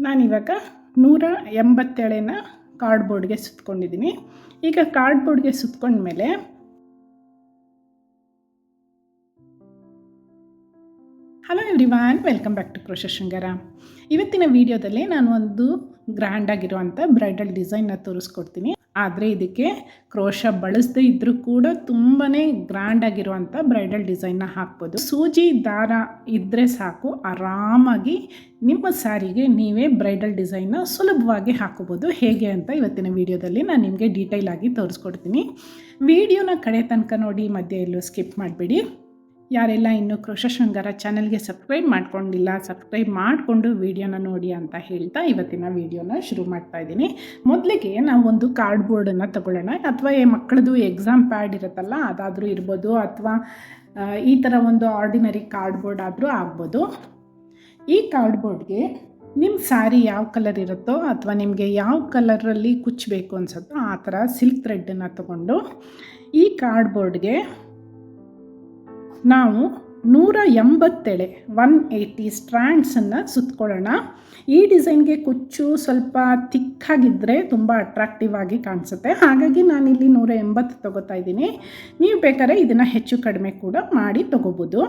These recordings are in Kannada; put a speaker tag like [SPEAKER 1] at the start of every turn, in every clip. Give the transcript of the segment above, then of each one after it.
[SPEAKER 1] ನಾನಿವಾಗ 187ನ ಕಾರ್ಡ್ಬೋರ್ಡ್ಗೆ ಸುತ್ಕೊಂಡಿದ್ದೀನಿ. ಈಗ ಕಾರ್ಡ್ಬೋರ್ಡ್ಗೆ ಸುತ್ಕೊಂಡ್ಮೇಲೆ hello everyone, welcome back to crochet Shringara. ಇವತ್ತಿನ ವಿಡಿಯೋದಲ್ಲಿ ನಾನು ಒಂದು ಗ್ರ್ಯಾಂಡ್ ಆಗಿರುವಂಥ ಬ್ರೈಡಲ್ ಡಿಸೈನ್ನ ತೋರಿಸ್ಕೊಡ್ತೀನಿ. ಆದರೆ ಇದಕ್ಕೆ ಕ್ರೋಶ ಬಳಸದೇ ಇದ್ದರೂ ಕೂಡ ತುಂಬಾ ಗ್ರ್ಯಾಂಡ್ ಆಗಿರುವಂಥ ಬ್ರೈಡಲ್ ಡಿಸೈನ್ನ ಹಾಕ್ಬೋದು. ಸೂಜಿ ದಾರ ಇದ್ದರೆ ಸಾಕು, ಆರಾಮಾಗಿ ನಿಮ್ಮ ಸ್ಯಾರಿಗೆ ನೀವೇ ಬ್ರೈಡಲ್ ಡಿಸೈನ್ನ ಸುಲಭವಾಗಿ ಹಾಕೋಬೋದು. ಹೇಗೆ ಅಂತ ಇವತ್ತಿನ ವಿಡಿಯೋದಲ್ಲಿ ನಾನು ನಿಮಗೆ ಡೀಟೇಲ್ ಆಗಿ ತೋರಿಸ್ಕೊಡ್ತೀನಿ. ವಿಡಿಯೋನ ಕಡೆ ತನಕ ನೋಡಿ, ಮಧ್ಯೆ ಎಲ್ಲೂ ಸ್ಕಿಪ್ ಮಾಡಬೇಡಿ. ಯಾರೆಲ್ಲ ಇನ್ನೂ ಕ್ರೋಶೆ ಶೃಂಗಾರ ಚಾನಲ್ಗೆ ಸಬ್ಸ್ಕ್ರೈಬ್ ಮಾಡ್ಕೊಂಡಿಲ್ಲ, ಸಬ್ಸ್ಕ್ರೈಬ್ ಮಾಡಿಕೊಂಡು ವಿಡಿಯೋನ ನೋಡಿ ಅಂತ ಹೇಳ್ತಾ ಇವತ್ತಿನ ವಿಡಿಯೋನ ಶುರು ಮಾಡ್ತಾ ಇದ್ದೀನಿ. ಮೊದಲಿಗೆ ನಾವು ಒಂದು ಕಾರ್ಡ್ಬೋರ್ಡನ್ನು ತಗೊಳ್ಳೋಣ. ಅಥವಾ ಮಕ್ಕಳದು ಎಕ್ಸಾಮ್ ಪ್ಯಾಡ್ ಇರುತ್ತಲ್ಲ, ಅದಾದರೂ ಇರ್ಬೋದು, ಅಥವಾ ಈ ಥರ ಒಂದು ಆರ್ಡಿನರಿ ಕಾರ್ಡ್ಬೋರ್ಡ್ ಆದರೂ ಆಗ್ಬೋದು. ಈ ಕಾರ್ಡ್ಬೋರ್ಡ್ಗೆ ನಿಮ್ಮ ಸ್ಯಾರಿ ಯಾವ ಕಲರ್ ಇರುತ್ತೋ ಅಥವಾ ನಿಮಗೆ ಯಾವ ಕಲರಲ್ಲಿ ಕುಚ್ಚಬೇಕು ಅನಿಸುತ್ತೋ ಆ ಥರ ಸಿಲ್ಕ್ ಥ್ರೆಡ್ಡನ್ನು ತಗೊಂಡು ಈ ಕಾರ್ಡ್ಬೋರ್ಡ್ಗೆ ನಾವು 180 ಸ್ಟ್ರ್ಯಾಂಡ್ಸನ್ನು ಸುತ್ಕೊಳ್ಳೋಣ. ಈ ಡಿಸೈನ್ಗೆ ಕುಚ್ಚು ಸ್ವಲ್ಪ ತಿಕ್ಕಾಗಿದ್ದರೆ ತುಂಬ ಅಟ್ರಾಕ್ಟಿವ್ ಆಗಿ ಕಾಣಿಸುತ್ತೆ. ಹಾಗಾಗಿ ನಾನಿಲ್ಲಿ 180 ತೊಗೋತಾ ಇದ್ದೀನಿ. ನೀವು ಬೇಕಾದ್ರೆ ಇದನ್ನು ಹೆಚ್ಚು ಕಡಿಮೆ ಕೂಡ ಮಾಡಿ ತೊಗೋಬೋದು.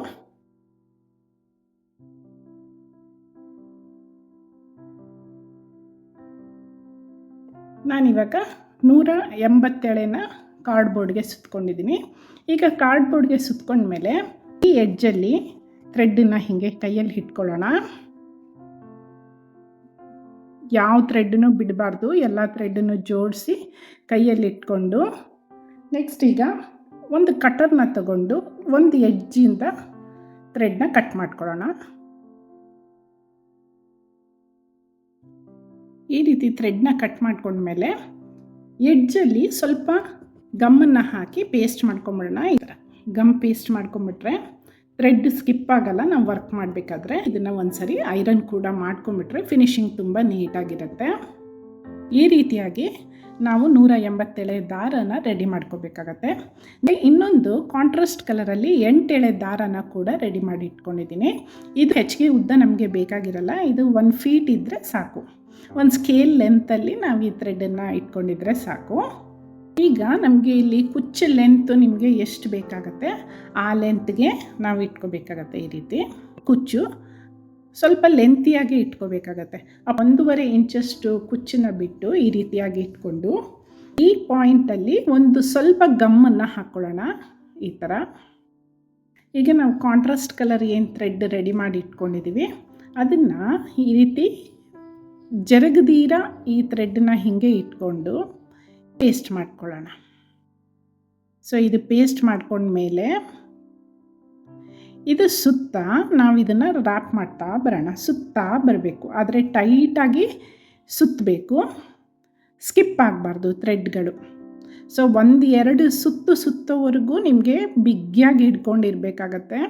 [SPEAKER 1] ನಾನಿವಾಗ 187ನ ಕಾರ್ಡ್ಬೋರ್ಡ್ಗೆ ಸುತ್ಕೊಂಡಿದ್ದೀನಿ. ಈಗ ಕಾರ್ಡ್ಬೋರ್ಡ್ಗೆ ಸುತ್ಕೊಂಡ್ಮೇಲೆ ಈ ಎಡ್ಜಲ್ಲಿ ಥ್ರೆಡ್ಡನ್ನು ಹೀಗೆ ಕೈಯಲ್ಲಿ ಇಟ್ಕೊಳ್ಳೋಣ. ಯಾವ ಥ್ರೆಡ್ಡನ್ನು ಬಿಡಬಾರ್ದು, ಎಲ್ಲ ಥ್ರೆಡ್ಡನ್ನು ಜೋಡಿಸಿ ಕೈಯಲ್ಲಿ ಇಟ್ಕೊಂಡು ನೆಕ್ಸ್ಟ್ ಈಗ ಒಂದು ಕಟರ್ನ ತಗೊಂಡು ಒಂದು ಎಡ್ಜಿಂದ ಥ್ರೆಡ್ನ ಕಟ್ ಮಾಡ್ಕೊಳ್ಳೋಣ. ಈ ರೀತಿ ಥ್ರೆಡ್ನ ಕಟ್ ಮಾಡ್ಕೊಂಡ್ಮೇಲೆ ಎಡ್ಜಲ್ಲಿ ಸ್ವಲ್ಪ ಗಮ್ಮನ್ನು ಹಾಕಿ ಪೇಸ್ಟ್ ಮಾಡ್ಕೊಂಬಿಡೋಣ. ಈ ಥರ ಗಮ್ ಪೇಸ್ಟ್ ಮಾಡ್ಕೊಂಬಿಟ್ರೆ ಥ್ರೆಡ್ ಸ್ಕಿಪ್ ಆಗಲ್ಲ. ನಾವು ವರ್ಕ್ ಮಾಡಬೇಕಾದ್ರೆ ಇದನ್ನು ಒಂದ್ಸರಿ ಐರನ್ ಕೂಡ ಮಾಡ್ಕೊಂಬಿಟ್ರೆ ಫಿನಿಶಿಂಗ್ ತುಂಬ ನೀಟಾಗಿರುತ್ತೆ. ಈ ರೀತಿಯಾಗಿ ನಾವು 187 ದಾರನ ರೆಡಿ ಮಾಡ್ಕೋಬೇಕಾಗತ್ತೆ. ಇನ್ನೊಂದು ಕಾಂಟ್ರಾಸ್ಟ್ ಕಲರಲ್ಲಿ 8 ದಾರನ ಕೂಡ ರೆಡಿ ಮಾಡಿ ಇಟ್ಕೊಂಡಿದ್ದೀನಿ. ಇದು ಹೆಚ್ಚಿಗೆ ಉದ್ದ ನಮಗೆ ಬೇಕಾಗಿರಲ್ಲ, ಇದು 1 ಫೀಟ್ ಇದ್ದರೆ ಸಾಕು. ಒಂದು ಸ್ಕೇಲ್ ಲೆಂತಲ್ಲಿ ನಾವು ಈ ಥ್ರೆಡನ್ನು ಇಟ್ಕೊಂಡಿದ್ರೆ ಸಾಕು. ಈಗ ನಮಗೆ ಇಲ್ಲಿ ಕುಚ್ಚು ಲೆಂತು ನಿಮಗೆ ಎಷ್ಟು ಬೇಕಾಗತ್ತೆ ಆ ಲೆಂತ್ಗೆ ನಾವು ಇಟ್ಕೋಬೇಕಾಗತ್ತೆ. ಈ ರೀತಿ ಕುಚ್ಚು ಸ್ವಲ್ಪ ಲೆಂತಿಯಾಗಿ ಇಟ್ಕೋಬೇಕಾಗತ್ತೆ. 1.5 ಇಂಚಷ್ಟು ಕುಚ್ಚನ್ನು ಬಿಟ್ಟು ಈ ರೀತಿಯಾಗಿ ಇಟ್ಕೊಂಡು ಈ ಪಾಯಿಂಟಲ್ಲಿ ಒಂದು ಸ್ವಲ್ಪ ಗಮ್ಮನ್ನು ಹಾಕ್ಕೊಳ್ಳೋಣ. ಈ ಥರ ಈಗ ನಾವು ಕಾಂಟ್ರಾಸ್ಟ್ ಕಲರ್ ಏನು ಥ್ರೆಡ್ ರೆಡಿ ಮಾಡಿ ಇಟ್ಕೊಂಡಿದ್ದೀವಿ ಅದನ್ನು ಈ ರೀತಿ ಜರಗದೀರ ಈ ಥ್ರೆಡ್ನ ಹೀಗೆ ಇಟ್ಕೊಂಡು ಪೇಸ್ಟ್ ಮಾಡ್ಕೊಳ್ಳೋಣ. ಸೊ ಇದು ಪೇಸ್ಟ್ ಮಾಡ್ಕೊಂಡ್ಮೇಲೆ ಇದು ಸುತ್ತ ನಾವು ಇದನ್ನು ರ್ಯಾಪ್ ಮಾಡ್ತಾ ಬರೋಣ. ಸುತ್ತಾ ಬರಬೇಕು, ಆದರೆ ಟೈಟಾಗಿ ಸುತ್ತಬೇಕು, ಸ್ಕಿಪ್ ಆಗಬಾರ್ದು ಥ್ರೆಡ್ಗಳು. ಸೊ 1-2 ಸುತ್ತೋವರೆಗೂ ನಿಮಗೆ ಬಿಗ್ಗಿಯಾಗಿ ಹಿಡ್ಕೊಂಡಿರ್ಬೇಕಾಗತ್ತೆ.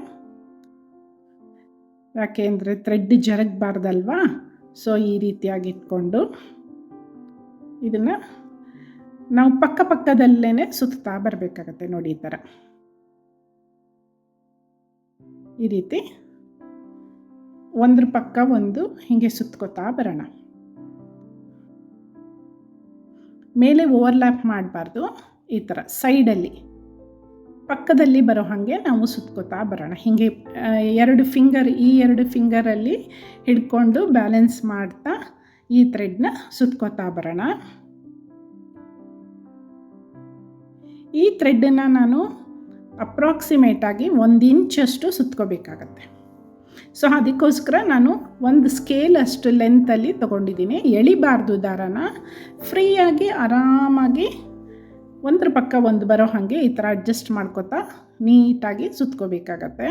[SPEAKER 1] ಯಾಕೆ ಅಂದರೆ ಥ್ರೆಡ್ ಜರಗಬಾರ್ದಲ್ವಾ. ಸೊ ಈ ರೀತಿಯಾಗಿ ಇಟ್ಕೊಂಡು ಇದನ್ನು ನಾವು ಪಕ್ಕದಲ್ಲೇ ಸುತ್ತಾ ಬರಬೇಕಾಗತ್ತೆ. ನೋಡಿ, ಈ ಥರ ಈ ರೀತಿ ಒಂದ್ರ ಪಕ್ಕ ಒಂದು ಹೀಗೆ ಸುತ್ಕೋತಾ ಬರೋಣ. ಮೇಲೆ ಓವರ್ಲ್ಯಾಪ್ ಮಾಡಬಾರ್ದು. ಈ ಥರ ಸೈಡಲ್ಲಿ ಪಕ್ಕದಲ್ಲಿ ಬರೋ ಹಾಗೆ ನಾವು ಸುತ್ಕೋತಾ ಬರೋಣ. ಹೀಗೆ 2 ಫಿಂಗರ್, ಈ 2 ಫಿಂಗರಲ್ಲಿ ಹಿಡ್ಕೊಂಡು ಬ್ಯಾಲೆನ್ಸ್ ಮಾಡ್ತಾ ಈ ಥ್ರೆಡ್ನ ಸುತ್ಕೋತಾ ಬರೋಣ. ಈ ಥ್ರೆಡ್ಡನ್ನು ನಾನು ಅಪ್ರಾಕ್ಸಿಮೇಟಾಗಿ 1 ಇಂಚಷ್ಟು ಸುತ್ಕೋಬೇಕಾಗತ್ತೆ. ಸೊ ಅದಕ್ಕೋಸ್ಕರ ನಾನು ಒಂದು ಸ್ಕೇಲ್ ಅಷ್ಟು ಲೆಂತಲ್ಲಿ ತೊಗೊಂಡಿದ್ದೀನಿ. ಎಳಿಬಾರ್ದು ದಾರನ, ಫ್ರೀಯಾಗಿ ಆರಾಮಾಗಿ ಒಂದ್ರ ಪಕ್ಕ ಒಂದು ಬರೋ ಹಾಗೆ ಈ ಥರ ಅಡ್ಜಸ್ಟ್ ಮಾಡ್ಕೋತಾ ನೀಟಾಗಿ ಸುತ್ಕೋಬೇಕಾಗತ್ತೆ.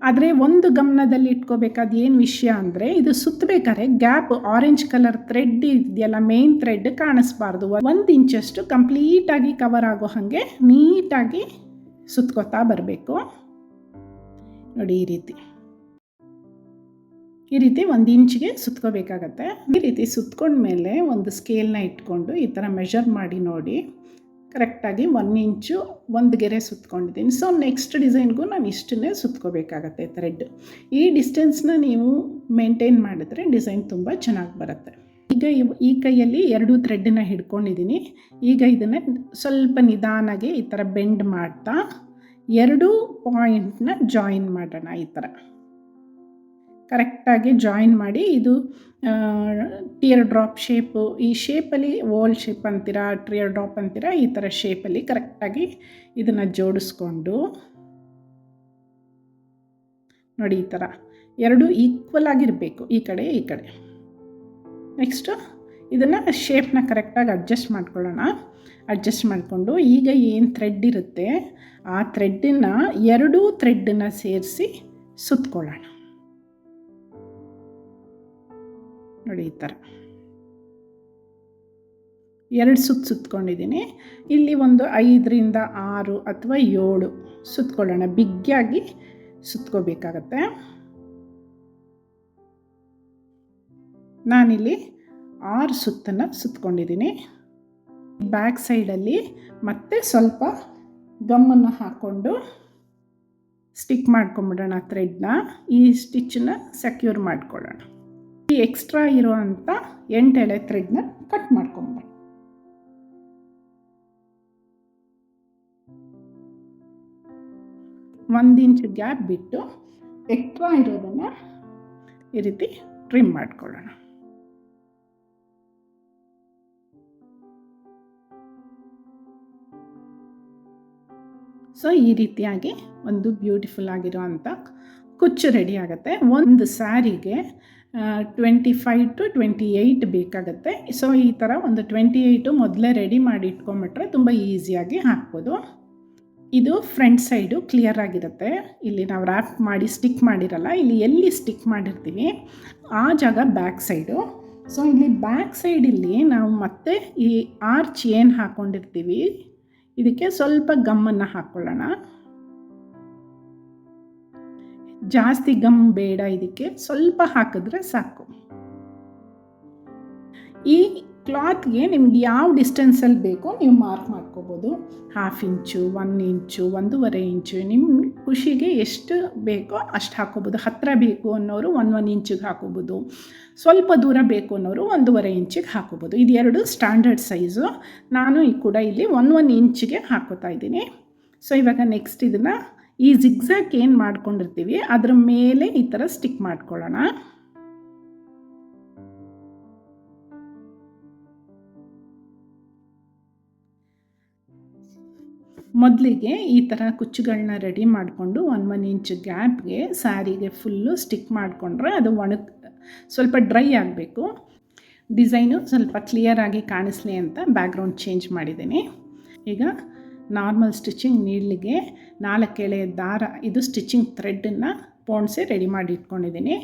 [SPEAKER 1] ಆದರೆ ಒಂದು ಗಮನದಲ್ಲಿ ಇಟ್ಕೋಬೇಕಾದ ಏನು ವಿಷಯ ಅಂದರೆ, ಇದು ಸುತ್ತಬೇಕಾದ್ರೆ ಗ್ಯಾಪ್ ಆರೆಂಜ್ ಕಲರ್ ಥ್ರೆಡ್ ಇದೆಯಲ್ಲ, ಮೇನ್ ಥ್ರೆಡ್ ಕಾಣಿಸ್ಬಾರ್ದು. 1 ಇಂಚಷ್ಟು ಕಂಪ್ಲೀಟಾಗಿ ಕವರ್ ಆಗೋ ಹಾಗೆ ನೀಟಾಗಿ ಸುತ್ಕೋತಾ ಬರಬೇಕು. ನೋಡಿ, ಈ ರೀತಿ 1 ಇಂಚಿಗೆ ಸುತ್ಕೋಬೇಕಾಗತ್ತೆ. ಈ ರೀತಿ ಸುತ್ಕೊಂಡ್ಮೇಲೆ ಒಂದು ಸ್ಕೇಲ್ನ ಇಟ್ಕೊಂಡು ಈ ಥರ ಮೆಷರ್ ಮಾಡಿ ನೋಡಿ. ಕರೆಕ್ಟಾಗಿ 1 ಇಂಚು ಒಂದು ಗೆರೆ ಸುತ್ಕೊಂಡಿದ್ದೀನಿ. ಸೊ ನೆಕ್ಸ್ಟ್ ಡಿಸೈನ್ಗೂ ನಾನು ಇಷ್ಟನ್ನೇ ಸುತ್ಕೋಬೇಕಾಗತ್ತೆ ಥ್ರೆಡ್. ಈ ಡಿಸ್ಟೆನ್ಸ್ನ ನೀವು ಮೇಂಟೈನ್ ಮಾಡಿದ್ರೆ ಡಿಸೈನ್ ತುಂಬ ಚೆನ್ನಾಗಿ ಬರುತ್ತೆ. ಈಗ ಈ ಕೈಯಲ್ಲಿ 2 ಥ್ರೆಡ್ಡನ್ನ ಹಿಡ್ಕೊಂಡಿದ್ದೀನಿ. ಈಗ ಇದನ್ನು ಸ್ವಲ್ಪ ನಿಧಾನಾಗಿ ಈ ಥರ ಬೆಂಡ್ ಮಾಡ್ತಾ 2 ಪಾಯಿಂಟ್ನ ಜಾಯಿನ್ ಮಾಡೋಣ. ಈ ಥರ ಕರೆಕ್ಟಾಗಿ ಜಾಯಿನ್ ಮಾಡಿ, ಇದು ಟಿಯರ್ ಡ್ರಾಪ್ ಶೇಪು, ಈ ಶೇಪಲ್ಲಿ ಓಲ್ ಶೇಪ್ ಅಂತೀರಾ, ಟಿಯರ್ ಡ್ರಾಪ್ ಅಂತೀರಾ, ಈ ಥರ ಶೇಪಲ್ಲಿ ಕರೆಕ್ಟಾಗಿ ಇದನ್ನು ಜೋಡಿಸ್ಕೊಂಡು ನೋಡಿ, ಈ ಥರ 2 ಈಕ್ವಲ್ ಆಗಿರಬೇಕು, ಈ ಕಡೆ ಈ ಕಡೆ. ನೆಕ್ಸ್ಟು ಇದನ್ನು ಶೇಪ್ನ ಕರೆಕ್ಟಾಗಿ ಅಡ್ಜಸ್ಟ್ ಮಾಡ್ಕೊಳ್ಳೋಣ. ಅಡ್ಜಸ್ಟ್ ಮಾಡಿಕೊಂಡು ಈಗ ಏನು ಥ್ರೆಡ್ ಇರುತ್ತೆ ಆ ಥ್ರೆಡ್ಡನ್ನು 2 ಥ್ರೆಡ್ಡನ್ನು ಸೇರಿಸಿ ಸುತ್ಕೊಳ್ಳೋಣ. ನೋಡಿ, ಈ ಥರ 2 ಸುತ್ಕೊಂಡಿದ್ದೀನಿ. ಇಲ್ಲಿ ಒಂದು 5ರಿಂದ 6 ಅಥವಾ 7 ಸುತ್ಕೊಳ್ಳೋಣ. ಬಿಗ್ಗಾಗಿ ಸುತ್ಕೋಬೇಕಾಗತ್ತೆ. ನಾನಿಲ್ಲಿ 6 ಸುತ್ತನ್ನು ಸುತ್ಕೊಂಡಿದ್ದೀನಿ. ಬ್ಯಾಕ್ ಸೈಡಲ್ಲಿ ಮತ್ತೆ ಸ್ವಲ್ಪ ಗಮ್ಮನ್ನು ಹಾಕ್ಕೊಂಡು ಸ್ಟಿಕ್ ಮಾಡ್ಕೊಂಬಿಡೋಣ ಥ್ರೆಡ್ನ. ಈ ಸ್ಟಿಚ್ಚನ್ನ ಸೆಕ್ಯೂರ್ ಮಾಡ್ಕೊಳ್ಳೋಣ. ಈ ಎಕ್ಸ್ಟ್ರಾ ಇರೋವಂಥ 8 ಎಳೆ ಥ್ರೆಡ್ನ ಕಟ್ ಮಾಡ್ಕೊಂಬಿಡೋಣ. ಒಂದು ಇಂಚ್ ಗ್ಯಾಪ್ ಬಿಟ್ಟು ಎಕ್ಸ್ಟ್ರಾ ಇರೋದನ್ನು ಈ ರೀತಿ ಟ್ರಿಮ್ ಮಾಡ್ಕೊಳ್ಳೋಣ. ಸೊ ಈ ರೀತಿಯಾಗಿ ಒಂದು ಬ್ಯೂಟಿಫುಲ್ ಆಗಿರೋವಂಥ ಕುಚ್ಚು ರೆಡಿ ಆಗುತ್ತೆ. ಒಂದು ಸ್ಯಾರಿಗೆ 25 to 28 ಬೇಕಾಗುತ್ತೆ. ಸೊ ಈ ಥರ ಒಂದು 28 ಮೊದಲೇ ರೆಡಿ ಮಾಡಿ ಇಟ್ಕೊಂಬಿಟ್ರೆ ತುಂಬ ಈಸಿಯಾಗಿ ಹಾಕ್ಬೋದು. ಇದು ಫ್ರಂಟ್ ಸೈಡು ಕ್ಲಿಯರ್ ಆಗಿರುತ್ತೆ. ಇಲ್ಲಿ ನಾವು ರ್ಯಾಪ್ ಮಾಡಿ ಸ್ಟಿಕ್ ಮಾಡಿರಲ್ಲ, ಇಲ್ಲಿ ಎಲ್ಲಿ ಸ್ಟಿಕ್ ಮಾಡಿರ್ತೀವಿ ಆ ಜಾಗ ಬ್ಯಾಕ್ ಸೈಡು. ಸೊ ಇಲ್ಲಿ ಬ್ಯಾಕ್ ಸೈಡಲ್ಲಿ ನಾವು ಮತ್ತೆ ಈ ಆರ್ಚ್ ಏನು ಹಾಕ್ಕೊಂಡಿರ್ತೀವಿ ಇದಕ್ಕೆ ಸ್ವಲ್ಪ ಗಮ್ಮನ್ನು ಹಾಕ್ಕೊಳ್ಳೋಣ. ಜಾಸ್ತಿ ಗಮ್ ಬೇಡ, ಇದಕ್ಕೆ ಸ್ವಲ್ಪ ಹಾಕಿದ್ರೆ ಸಾಕು. ಈ ಕ್ಲಾತ್ಗೆ ನಿಮ್ಗೆ ಯಾವ ಡಿಸ್ಟೆನ್ಸಲ್ಲಿ ಬೇಕೋ ನೀವು ಮಾರ್ಕ್ ಮಾಡ್ಕೋಬೋದು. 1/2 ಇಂಚು, 1 ಇಂಚು, 1.5 ಇಂಚು, ನಿಮ್ಮ ಖುಷಿಗೆ ಎಷ್ಟು ಬೇಕೋ ಅಷ್ಟು ಹಾಕೋಬೋದು. ಹತ್ತಿರ ಬೇಕು ಅನ್ನೋರು 1 ಇಂಚಿಗೆ ಹಾಕೋಬೋದು, ಸ್ವಲ್ಪ ದೂರ ಬೇಕು ಅನ್ನೋರು 1.5 ಇಂಚಿಗೆ ಹಾಕೋಬೋದು. ಇದು 2 ಸ್ಟ್ಯಾಂಡರ್ಡ್ ಸೈಜು. ನಾನು ಕೂಡ ಇಲ್ಲಿ 1 ಇಂಚಿಗೆ ಹಾಕೋತಾ ಇದ್ದೀನಿ. ಸೊ ಇವಾಗ ನೆಕ್ಸ್ಟ್ ಇದನ್ನು ಈ ಜಿಗ್ಜ್ಯಾಗ್ ಏನು ಮಾಡ್ಕೊಂಡಿರ್ತೀವಿ ಅದ್ರ ಮೇಲೆ ಈ ಥರ ಸ್ಟಿಕ್ ಮಾಡ್ಕೊಳ್ಳೋಣ. ಮೊದಲಿಗೆ ಈ ಥರ ಕುಚ್ಚುಗಳನ್ನ ರೆಡಿ ಮಾಡಿಕೊಂಡು 1 ಇಂಚ್ ಗ್ಯಾಪ್ಗೆ ಸ್ಯಾರಿಗೆ ಫುಲ್ಲು ಸ್ಟಿಕ್ ಮಾಡಿಕೊಂಡ್ರೆ ಅದು ಸ್ವಲ್ಪ ಡ್ರೈ ಆಗಬೇಕು. ಡಿಸೈನು ಸ್ವಲ್ಪ ಕ್ಲಿಯರಾಗಿ ಕಾಣಿಸ್ಲಿ ಅಂತ ಬ್ಯಾಕ್ಗ್ರೌಂಡ್ ಚೇಂಜ್ ಮಾಡಿದ್ದೀನಿ. ಈಗ ನಾರ್ಮಲ್ ಸ್ಟಿಚಿಂಗ್ ನೀಡ್ಲಿಗೆ 4 ಎಳೆ ದಾರ, ಇದು ಸ್ಟಿಚಿಂಗ್ ಥ್ರೆಡ್ಡನ್ನು ಪೋಣಿಸಿ ರೆಡಿ ಮಾಡಿ ಇಟ್ಕೊಂಡಿದ್ದೀನಿ.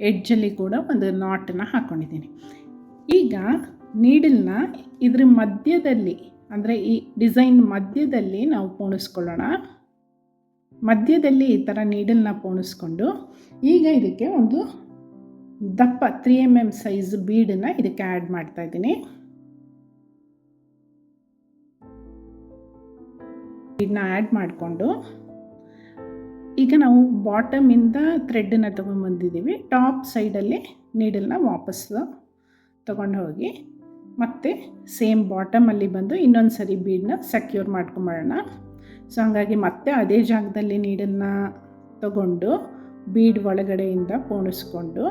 [SPEAKER 1] ಎಡ್ಜಲ್ಲಿ ಕೂಡ ಒಂದು ನಾಟನ್ನು ಹಾಕ್ಕೊಂಡಿದ್ದೀನಿ. ಈಗ ನೀಡಲ್ನ ಇದ್ರ ಮಧ್ಯದಲ್ಲಿ, ಅಂದರೆ ಈ ಡಿಸೈನ್ ಮಧ್ಯದಲ್ಲಿ ನಾವು ಪೋಣಿಸ್ಕೊಳ್ಳೋಣ. ಮಧ್ಯದಲ್ಲಿ ಈ ಥರ ನೀಡಲ್ನ ಪೋಣಿಸ್ಕೊಂಡು ಈಗ ಇದಕ್ಕೆ ಒಂದು ದಪ್ಪ 3 mm ಸೈಜ್ ಬೀಡನ್ನು ಇದಕ್ಕೆ ಆ್ಯಡ್ ಮಾಡ್ತಾಯಿದ್ದೀನಿ. ಇದನ್ನ ಆ್ಯಡ್ ಮಾಡಿಕೊಂಡು ಈಗ ನಾವು ಬಾಟಮಿಂದ ಥ್ರೆಡ್ಡನ್ನು ತೊಗೊಂಡ್ಬಂದಿದ್ದೀವಿ. ಟಾಪ್ ಸೈಡಲ್ಲಿ ನೀಡಲ್ನ ವಾಪಸ್ಸು ತೊಗೊಂಡು ಹೋಗಿ ಮತ್ತು ಸೇಮ್ ಬಾಟಮಲ್ಲಿ ಬಂದು ಇನ್ನೊಂದು ಸರಿ ಬೀಡನ್ನ ಸೆಕ್ಯೂರ್ ಮಾಡ್ಕೊಂಬರೋಣ. ಸೊ ಹಂಗಾಗಿ ಮತ್ತೆ ಅದೇ ಜಾಗದಲ್ಲಿ ನೀಡನ್ನ ತಗೊಂಡು ಬೀಡ್ ಒಳಗಡೆಯಿಂದ ಪೋಣಿಸ್ಕೊಂಡು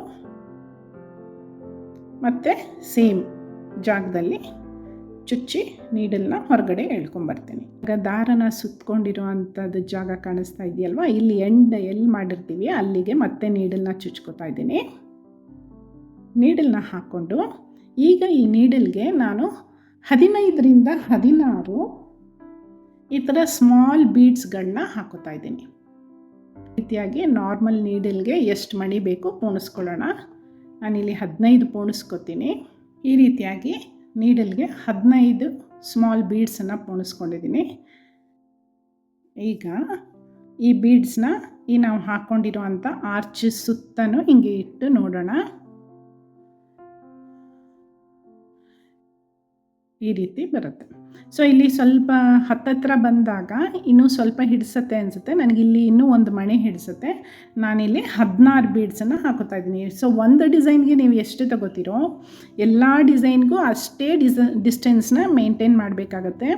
[SPEAKER 1] ಮತ್ತು ಸೇಮ್ ಜಾಗದಲ್ಲಿ ಚುಚ್ಚಿ ನೀಡಲ್ನ ಹೊರಗಡೆ ಎಳ್ಕೊಂಬರ್ತೀನಿ. ಈಗ ದಾರನ ಸುತ್ತಕೊಂಡಿರೋ ಅಂಥದ್ದು ಜಾಗ ಕಾಣಿಸ್ತಾ ಇದೆಯಲ್ವ, ಇಲ್ಲಿ ಎಂಡ್ ಎಲ್ಲಿ ಮಾಡಿರ್ತೀವಿ ಅಲ್ಲಿಗೆ ಮತ್ತೆ ನೀಡಲ್ನ ಚುಚ್ಕೋತಾ ಇದ್ದೀನಿ. ನೀಡಲ್ನ ಹಾಕ್ಕೊಂಡು ಈಗ ಈ ನೀಡಲ್ಗೆ ನಾನು 15ರಿಂದ 16 ಈ ಥರ ಸ್ಮಾಲ್ ಬೀಡ್ಸ್ಗಳನ್ನ ಹಾಕೋತಾ ಇದ್ದೀನಿ. ರೀತಿಯಾಗಿ ನಾರ್ಮಲ್ ನೀಡಲ್ಗೆ ಎಷ್ಟು ಮಣಿ ಬೇಕು ಪೋಣಿಸ್ಕೊಳ್ಳೋಣ. ನಾನಿಲ್ಲಿ 15 ಪೋಣಿಸ್ಕೊತೀನಿ. ಈ ರೀತಿಯಾಗಿ ನೀಡಲ್ಗೆ 15 ಸ್ಮಾಲ್ ಬೀಡ್ಸನ್ನು ಪೋಣಿಸ್ಕೊಂಡಿದ್ದೀನಿ. ಈಗ ಈ ಬೀಡ್ಸ್ನ ಈ ನಾವು ಹಾಕ್ಕೊಂಡಿರುವಂಥ ಆರ್ಚ್ ಸುತ್ತನೂ ಹಿಂಗೆ ಇಟ್ಟು ನೋಡೋಣ. ಈ ರೀತಿ ಬರುತ್ತೆ. ಸೊ ಇಲ್ಲಿ ಸ್ವಲ್ಪ ಹತ್ತತ್ರ ಬಂದಾಗ ಇನ್ನೂ ಸ್ವಲ್ಪ ಹಿಡಿಸುತ್ತೆ ಅನಿಸುತ್ತೆ. ನನಗಿಲ್ಲಿ ಇನ್ನೂ ಒಂದು ಮಣೆ ಹಿಡಿಸುತ್ತೆ. ನಾನಿಲ್ಲಿ 16 ಬೀಡ್ಸನ್ನು ಹಾಕೋತಾ ಇದ್ದೀನಿ. ಸೊ ಒಂದು ಡಿಸೈನ್ಗೆ ನೀವು ಎಷ್ಟು ತಗೋತೀರೋ ಎಲ್ಲ ಡಿಸೈನ್ಗೂ ಅಷ್ಟೇ ಡಿಸ್ಟೆನ್ಸ್ನ ಮೇಂಟೈನ್ ಮಾಡಬೇಕಾಗತ್ತೆ.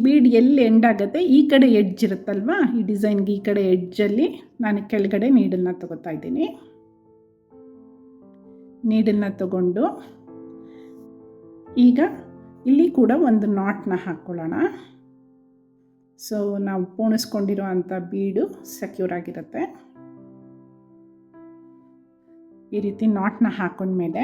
[SPEAKER 1] ಬೀಡ್ ಎಲ್ಲಿ ಎಂಡ್ ಆಗುತ್ತೆ ಈ ಕಡೆ ಎಡ್ಜ್ ಇರುತ್ತಲ್ವ, ಈ ಡಿಸೈನ್ಗೆ ಈ ಕಡೆ ಎಡ್ಜಲ್ಲಿ ನಾನು ಕೆಳಗಡೆ ನೀಡನ್ನು ತಗೋತಾ ಇದ್ದೀನಿ. ನೀಡನ್ನು ತಗೊಂಡು ಈಗ ಇಲ್ಲಿ ಕೂಡ ಒಂದು ನಾಟ್ನ ಹಾಕ್ಕೊಳ್ಳೋಣ. ಸೊ ನಾವು ಪೋಣಿಸ್ಕೊಂಡಿರೋ ಅಂಥ ಬೀಡು ಸೆಕ್ಯೂರ್ ಆಗಿರುತ್ತೆ. ಈ ರೀತಿ ನಾಟ್ನ ಹಾಕೊಂಡ್ಮೇಲೆ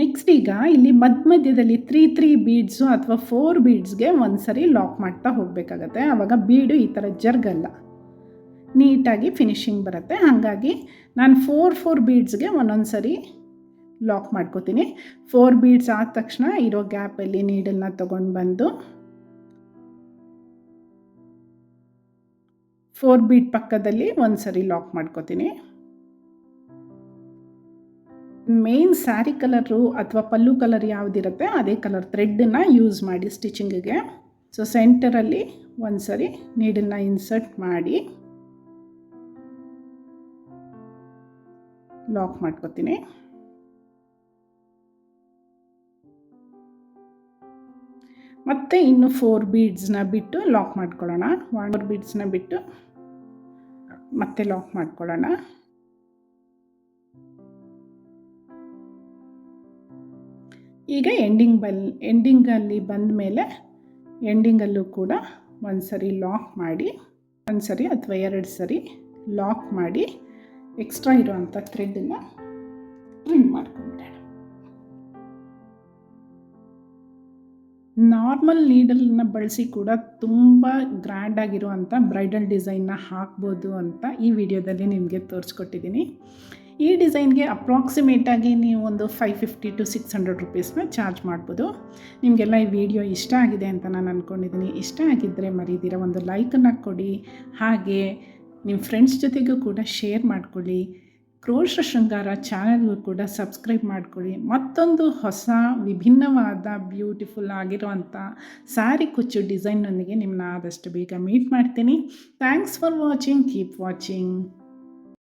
[SPEAKER 1] ನೆಕ್ಸ್ಟ್ ಈಗ ಇಲ್ಲಿ ಮಧ್ಯದಲ್ಲಿ 3 ಬೀಡ್ಸು ಅಥವಾ 4 ಬೀಡ್ಸ್ಗೆ ಒಂದು ಸರಿ ಲಾಕ್ ಮಾಡ್ತಾ ಹೋಗಬೇಕಾಗತ್ತೆ. ಆವಾಗ ಬೀಡು ಈ ಥರ ಜರ್ಗಲ್ಲ, ನೀಟಾಗಿ ಫಿನಿಶಿಂಗ್ ಬರುತ್ತೆ. ಹಾಗಾಗಿ ನಾನು 4 ಬೀಡ್ಸ್ಗೆ ಒಂದೊಂದು ಸರಿ ಲಾಕ್ ಮಾಡ್ಕೋತೀನಿ. 4 ಬೀಡ್ಸ್ ಆದ ತಕ್ಷಣ ಇರೋ ಗ್ಯಾಪಲ್ಲಿ ನೀಡಲ್ನ ತೊಗೊಂಡು ಬಂದು 4 ಬೀಡ್ ಪಕ್ಕದಲ್ಲಿ ಒಂದು ಸರಿ ಲಾಕ್ ಮಾಡ್ಕೋತೀನಿ. ಮೇನ್ ಸ್ಯಾರಿ ಕಲರು ಅಥವಾ ಪಲ್ಲು ಕಲರ್ ಯಾವುದಿರುತ್ತೆ ಅದೇ ಕಲರ್ ಥ್ರೆಡ್ಡನ್ನು ಯೂಸ್ ಮಾಡಿ ಸ್ಟಿಚಿಂಗಿಗೆ. ಸೊ ಸೆಂಟರಲ್ಲಿ ಒಂದು ಸರಿ ನೀಡಲ್ನ ಇನ್ಸರ್ಟ್ ಮಾಡಿ ಲಾಕ್ ಮಾಡ್ಕೋತೀನಿ. ಮತ್ತು ಇನ್ನು 4 ಬೀಡ್ಸ್ನ ಬಿಟ್ಟು ಲಾಕ್ ಮಾಡ್ಕೊಳ್ಳೋಣ. 4 ಬೀಡ್ಸ್ನ ಬಿಟ್ಟು ಮತ್ತೆ ಲಾಕ್ ಮಾಡ್ಕೊಳ್ಳೋಣ. ಈಗ ಎಂಡಿಂಗಲ್ಲಿ ಬಂದ ಮೇಲೆ ಎಂಡಿಂಗಲ್ಲೂ ಕೂಡ ಒಂದು ಸರಿ ಲಾಕ್ ಮಾಡಿ, ಒಂದು ಸರಿ ಅಥವಾ 2 ಸರಿ ಲಾಕ್ ಮಾಡಿ ಎಕ್ಸ್ಟ್ರಾ ಇರೋವಂಥ ಥ್ರೆಡ್ಡನ್ನು ಟ್ರಿಮ್ ಮಾಡ್ಕೊಂಡ್ಬಿಡೋಣ. ನಾರ್ಮಲ್ ನೀಡಲನ್ನು ಬಳಸಿ ಕೂಡ ತುಂಬ ಗ್ರ್ಯಾಂಡಾಗಿರುವಂಥ ಬ್ರೈಡಲ್ ಡಿಸೈನ್ನ ಹಾಕ್ಬೋದು ಅಂತ ಈ ವಿಡಿಯೋದಲ್ಲಿ ನಿಮಗೆ ತೋರಿಸ್ಕೊಟ್ಟಿದ್ದೀನಿ. ಈ ಡಿಸೈನ್ಗೆ ಅಪ್ರಾಕ್ಸಿಮೇಟಾಗಿ ನೀವು ಒಂದು 550 to 600 ರುಪೀಸ್ನ ಚಾರ್ಜ್ ಮಾಡ್ಬೋದು. ನಿಮಗೆಲ್ಲ ಈ ವಿಡಿಯೋ ಇಷ್ಟ ಆಗಿದೆ ಅಂತ ನಾನು ಅಂದ್ಕೊಂಡಿದ್ದೀನಿ. ಇಷ್ಟ ಆಗಿದ್ದರೆ ಮರೀದಿರ ಒಂದು ಲೈಕನ್ನು ಕೊಡಿ, ಹಾಗೆ ನಿಮ್ಮ ಫ್ರೆಂಡ್ಸ್ ಜೊತೆಗೂ ಕೂಡ ಶೇರ್ ಮಾಡ್ಕೊಳ್ಳಿ. ಕ್ರೋಶ ಶೃಂಗಾರ ಚಾನಲ್ಗೂ ಕೂಡ ಸಬ್ಸ್ಕ್ರೈಬ್ ಮಾಡ್ಕೊಳ್ಳಿ. ಮತ್ತೊಂದು ಹೊಸ ವಿಭಿನ್ನವಾದ ಬ್ಯೂಟಿಫುಲ್ ಆಗಿರುವಂಥ ಸ್ಯಾರಿ ಕುಚ್ಚು ಡಿಸೈನ್ನೊಂದಿಗೆ ನಿಮ್ಮನ್ನ ಆದಷ್ಟು ಬೇಗ ಮೀಟ್ ಮಾಡ್ತೀನಿ. Thanks for watching. Keep watching.